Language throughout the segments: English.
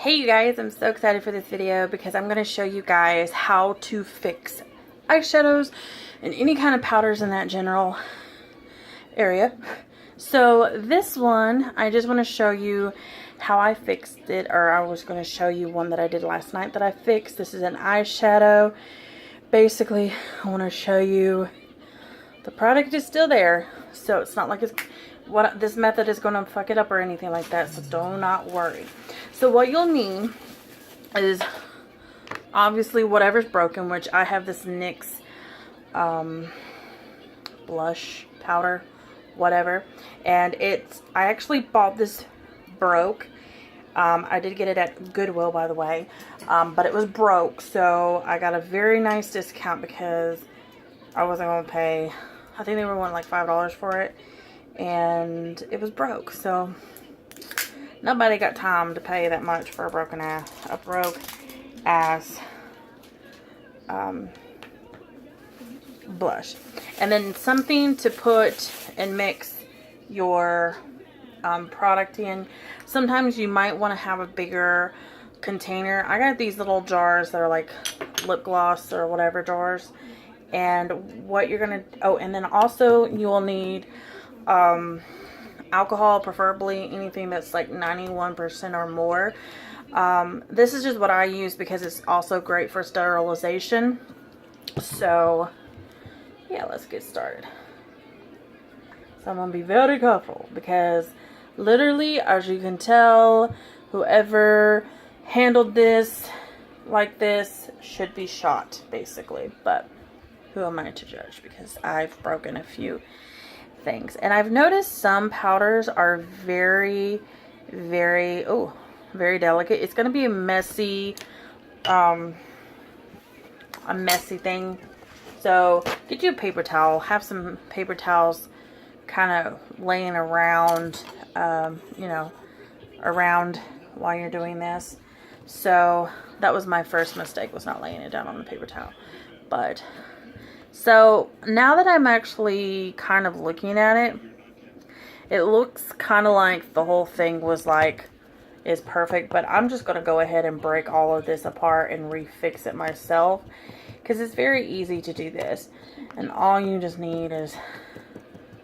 Hey you guys, I'm so excited for this video because I'm going to show you guys how to fix eyeshadows and any kind of powders in that general area. So this one, I just want to show you how I fixed it, or I was going to show you one that I did last night that I fixed. This is an eyeshadow. Basically, I want to show you the product is still there, so it's not like this method is going to fuck it up or anything like that, so do not worry. So what you'll need is obviously whatever's broken, which I have this NYX blush powder, whatever, and I actually bought this broke. I did get it at Goodwill, by the way, but it was broke, so I got a very nice discount because I wasn't going to pay, I think they were wanting like $5 for it, and it was broke, so nobody got time to pay that much for a broke ass blush. And then something to put and mix your product in. Sometimes you might want to have a bigger container. I got these little jars that are like lip gloss or whatever jars. And what you're gonna, oh, and then also you will need alcohol, preferably anything that's like 91% or more. This is just what I use because it's also great for sterilization. So yeah, let's get started. So I'm gonna be very careful because literally, as you can tell, whoever handled this like this should be shot, basically. But who am I to judge, because I've broken a few things. And I've noticed some powders are very delicate. It's going to be a messy thing. So get you a paper towel. Have some paper towels kind of laying around, you know, around while you're doing this. So that was my first mistake, was not laying it down on the paper towel. But so now that I'm actually kind of looking at it, it looks kind of like the whole thing is perfect, but I'm just going to go ahead and break all of this apart and refix it myself, because it's very easy to do this. And all you just need is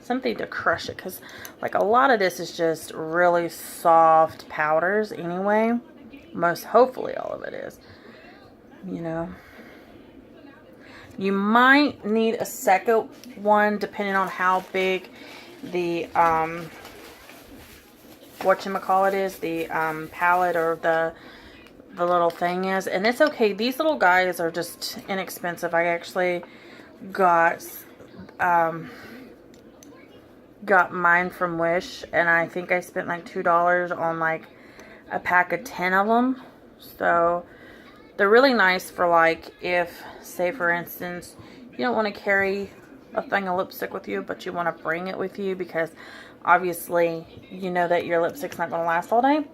something to crush it, because like a lot of this is just really soft powders anyway. Hopefully all of it is, you know. You might need a second one depending on how big the whatchamacallit is, the palette or the little thing is. And it's okay, these little guys are just inexpensive. I actually got mine from Wish, and I think I spent like $2 on like a pack of 10 of them. So they're really nice for like if, say for instance, you don't want to carry a thing of lipstick with you, but you want to bring it with you because obviously you know that your lipstick's not going to last all day,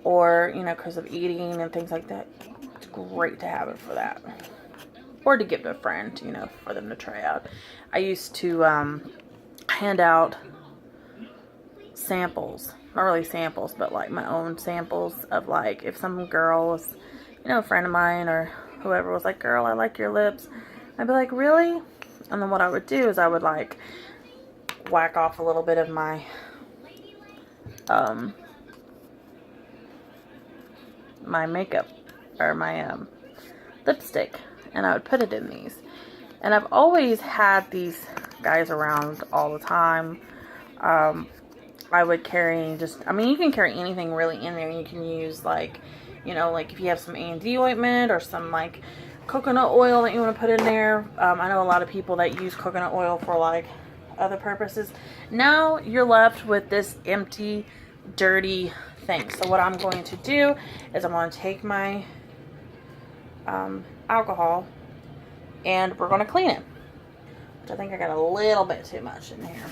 or you know, because of eating and things like that. It's great to have it for that, or to give to a friend, you know, for them to try out. I used to hand out samples, not really samples, but like my own samples of like if some girl was, you know, a friend of mine or whoever was like, girl, I like your lips. I'd be like, really? And then what I would do is I would like whack off a little bit of my my makeup or my lipstick, and I would put it in these. And I've always had these guys around all the time. I would carry I mean, you can carry anything really in there. You can use like, you know, like if you have some A&D ointment or some like coconut oil that you want to put in there. I know a lot of people that use coconut oil for like other purposes. Now you're left with this empty, dirty thing. So what I'm going to do is I'm going to take my alcohol and we're going to clean it. Which I think I got a little bit too much in here.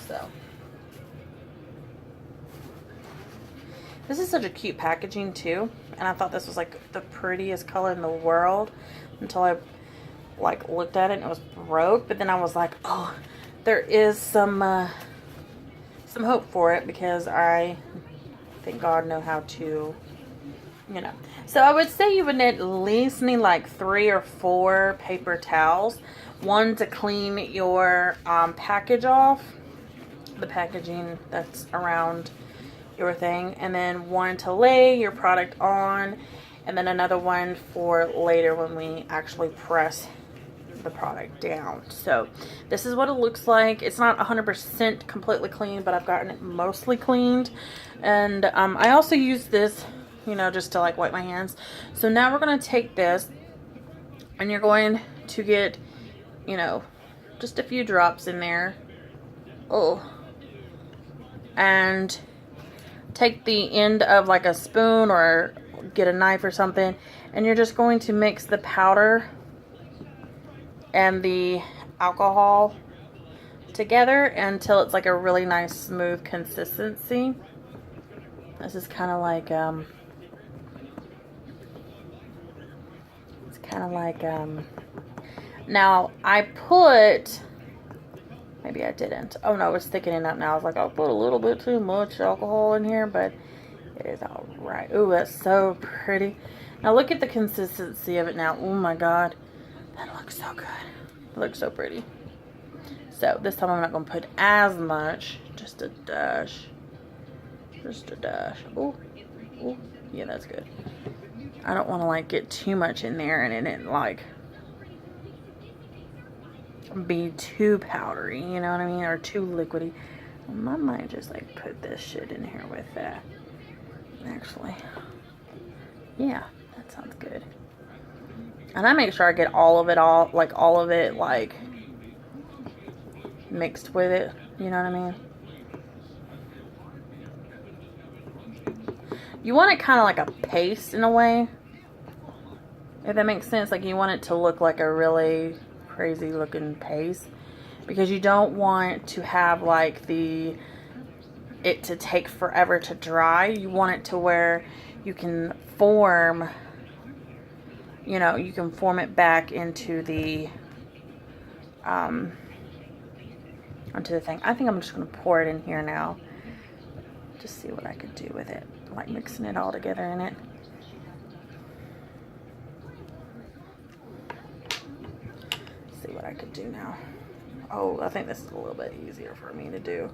So this is such a cute packaging too, and I thought this was like the prettiest color in the world until I like looked at it and it was broke. But then I was like, oh, there is some hope for it, because I thank God, know how to, you know. So I would say you would at least need like 3 or 4 paper towels. One to clean your package off, the packaging that's around your thing, and then one to lay your product on, and then another one for later when we actually press the product down. So this is what it looks like. It's not 100% completely clean, but I've gotten it mostly cleaned. And I also use this, you know, just to like wipe my hands. So now we're going to take this, and you're going to get, you know, just a few drops in there. Oh. And take the end of like a spoon or get a knife or something, and you're just going to mix the powder and the alcohol together until it's like a really nice smooth consistency. This is kind of like now I put, maybe I didn't, oh no, it's thickening up now. I was like, I'll put a little bit too much alcohol in here, but it is all right. Ooh, that's so pretty. Now look at the consistency of it now. Oh my God, that looks so good. It looks so pretty. So this time I'm not going to put as much, just a dash. Just a dash. Oh, oh, yeah, that's good. I don't want to like get too much in there and it like be too powdery, you know what I mean, or too liquidy. I might just like put this shit in here with that. Actually, yeah, that sounds good. And I make sure I get all of it like mixed with it, you know what I mean. You want it kind of like a paste in a way, if that makes sense. Like you want it to look like a really crazy looking paste, because you don't want to have like it to take forever to dry. You want it to where you can form, you know, you can form it back into the onto the thing. I think I'm just going to pour it in here now. Just see what I could do with it, like mixing it all together in it. See what I could do now. Oh, I think this is a little bit easier for me to do.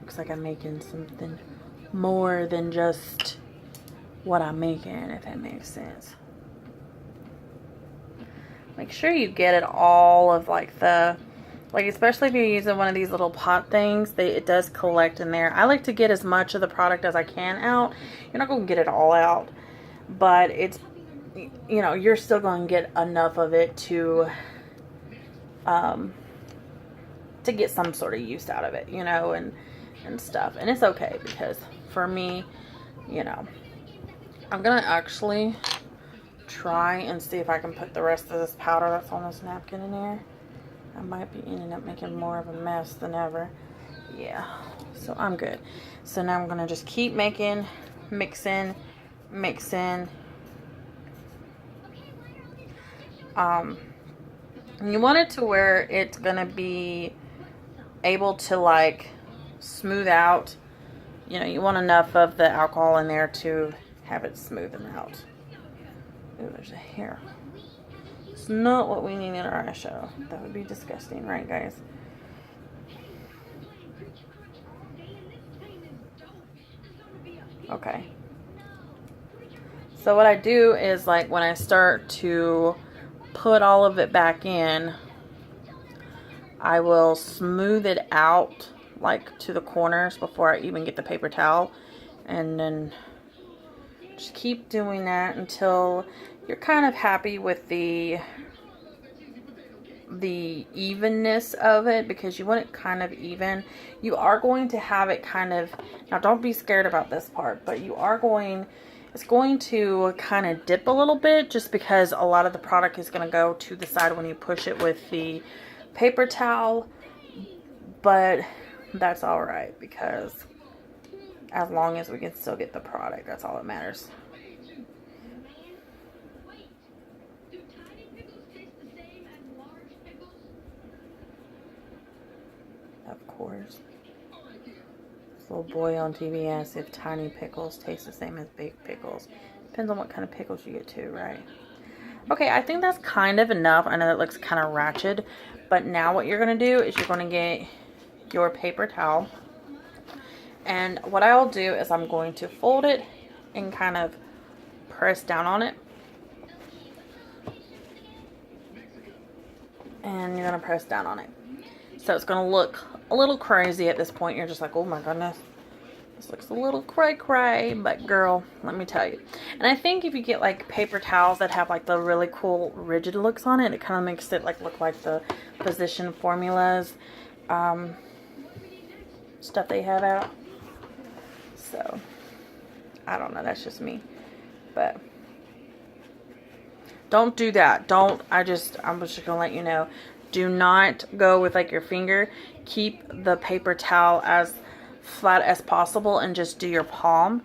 Looks like I'm making something more than just what I'm making, if that makes sense. Make sure you get it all of like the, like especially if you're using one of these little pot things, it does collect in there. I like to get as much of the product as I can out. You're not going to get it all out, but it's, you know, you're still going to get enough of it to get some sort of use out of it, you know, and stuff. And it's okay, because for me, you know, I'm going to actually try and see if I can put the rest of this powder that's on this napkin in here. I might be ending up making more of a mess than ever. Yeah, so I'm good. So now I'm gonna just keep making, mixing. You want it to where it's gonna be able to like smooth out. You know, you want enough of the alcohol in there to have it smoothen out. Ooh, there's a hair. It's not what we need in our eyeshadow. That would be disgusting, right, guys? Okay. So what I do is, like, when I start to put all of it back in, I will smooth it out, like, to the corners before I even get the paper towel. And then just keep doing that until you're kind of happy with the evenness of it, because you want it kind of even. You are going to have it kind of, now don't be scared about this part, but you are going, it's going to kind of dip a little bit, just because a lot of the product is going to go to the side when you push it with the paper towel. But that's all right, because as long as we can still get the product, that's all that matters. Of course. This little boy on TV asks if tiny pickles taste the same as big pickles. Depends on what kind of pickles you get too, right? Okay, I think that's kind of enough. I know that looks kind of ratchet, but now what you're going to do is you're going to get your paper towel. And what I'll do is I'm going to fold it and kind of press down on it. And you're going to press down on it. So it's going to look a little crazy at this point. You're just like, oh my goodness. This looks a little cray-cray, but girl, let me tell you. And I think if you get like paper towels that have like the really cool rigid looks on it, it kind of makes it like look like the Physician Formulas stuff they have out. So, I don't know, that's just me. But don't do that. I'm just gonna let you know. Do not go with like your finger. Keep the paper towel as flat as possible and just do your palm,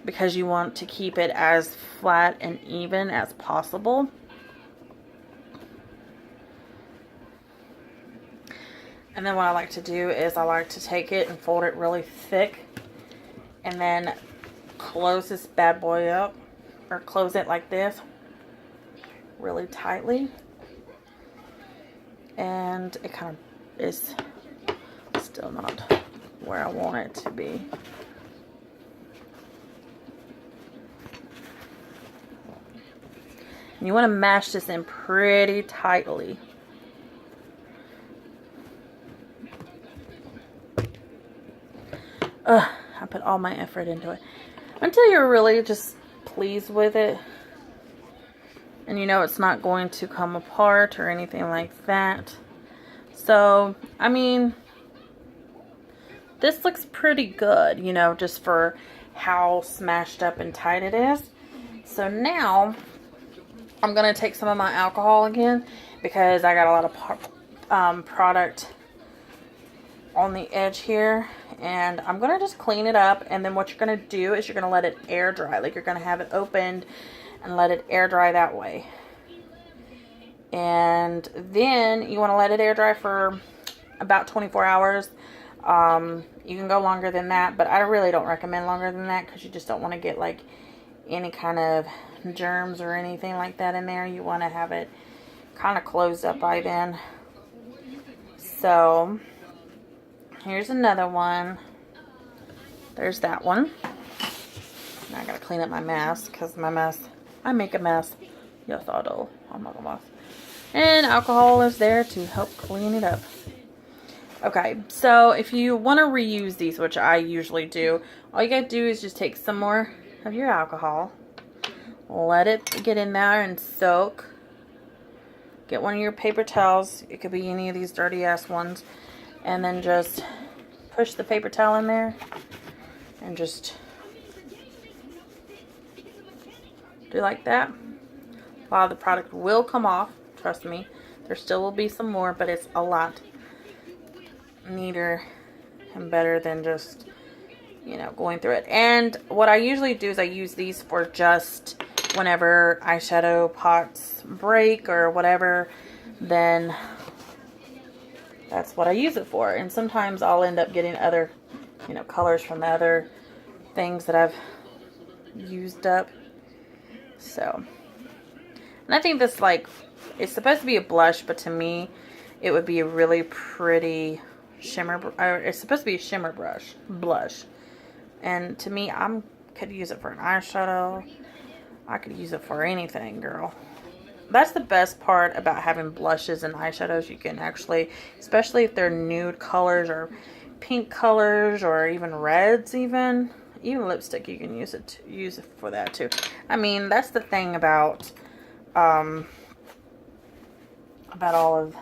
because you want to keep it as flat and even as possible. And then what I like to do is I like to take it and fold it really thick and then close this bad boy up, or close it like this really tightly, and it kind of is still not where I want it to be. And you want to mash this in pretty tightly. I put all my effort into it until you're really just pleased with it, and you know it's not going to come apart or anything like that. So, I mean, this looks pretty good, you know, just for how smashed up and tight it is. So now I'm going to take some of my alcohol again, because I got a lot of product on the edge here, and I'm going to just clean it up. And then what you're going to do is you're going to let it air dry. Like, you're going to have it opened and let it air dry that way. And then you want to let it air dry for about 24 hours. You can go longer than that, but I really don't recommend longer than that, because you just don't want to get like any kind of germs or anything like that in there. You want to have it kind of closed up by then. So here's another one. There's that one. Now I gotta clean up my mess, because my mess, I make a mess. Yes, I do. I'm not a mess. And alcohol is there to help clean it up. Okay, so if you want to reuse these, which I usually do, all you gotta do is just take some more of your alcohol, let it get in there and soak. Get one of your paper towels. It could be any of these dirty ass ones. And then just push the paper towel in there and just do like that. A lot of the product will come off, trust me. There still will be some more, but it's a lot neater and better than just, you know, going through it. And what I usually do is I use these for just whenever eyeshadow pots break or whatever, then that's what I use it for. And sometimes I'll end up getting other, you know, colors from the other things that I've used up. So, and I think this, like, it's supposed to be a blush, but to me it would be a really pretty shimmer, or it's supposed to be a shimmer blush. And to me, could use it for an eyeshadow. I could use it for anything, girl. That's the best part about having blushes and eyeshadows. You can actually, especially if they're nude colors or pink colors or even reds, even lipstick, you can use it for that too. I mean, that's the thing about all of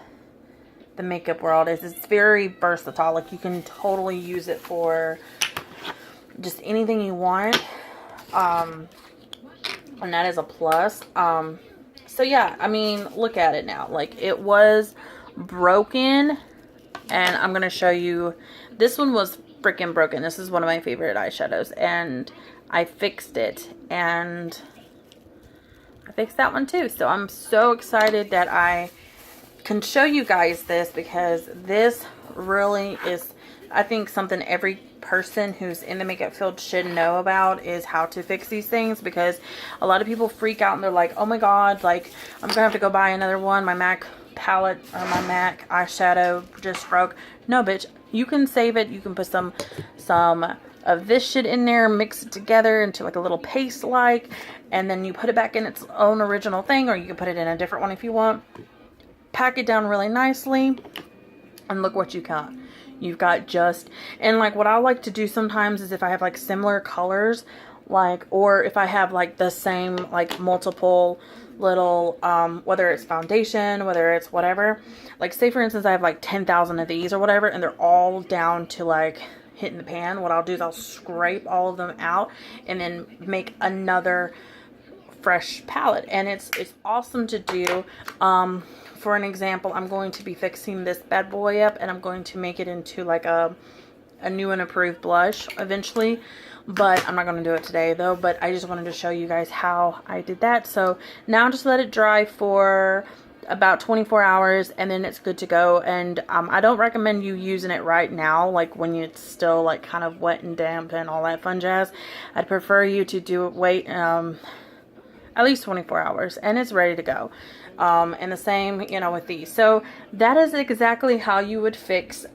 the makeup world, is it's very versatile. Like, you can totally use it for just anything you want. And that is a plus. So yeah, I mean, look at it now. Like, it was broken, and I'm going to show you. This one was freaking broken. This is one of my favorite eyeshadows, and I fixed it, and I fixed that one too. So I'm so excited that I can show you guys this, because this really is I think something every person who's in the makeup field should know about is how to fix these things, because a lot of people freak out and they're like, oh my god, like I'm gonna have to go buy another one. My MAC palette or my MAC eyeshadow just broke. No, bitch, you can save it. You can put some of this shit in there, mix it together into like a little paste like, and then you put it back in its own original thing, or you can put it in a different one if you want. Pack it down really nicely, and look what you got. You've got just, and like what I like to do sometimes is if I have like similar colors, like, or if I have like the same like multiple little whether it's foundation, whether it's whatever, like say for instance I have like 10,000 of these or whatever, and they're all down to like hitting the pan, what I'll do is I'll scrape all of them out and then make another fresh palette, and it's awesome to do. For an example, I'm going to be fixing this bad boy up, and I'm going to make it into like a new and approved blush eventually, but I'm not going to do it today though. But I just wanted to show you guys how I did that. So now just let it dry for about 24 hours and then it's good to go. And I don't recommend you using it right now, like when it's still like kind of wet and damp and all that fun jazz. I'd prefer you to do it, wait at least 24 hours and it's ready to go. And the same, you know, with these. So that is exactly how you would fix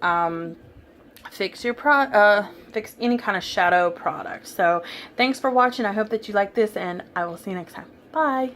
fix any kind of shadow product. So thanks for watching. I hope that you like this, and I will see you next time. Bye.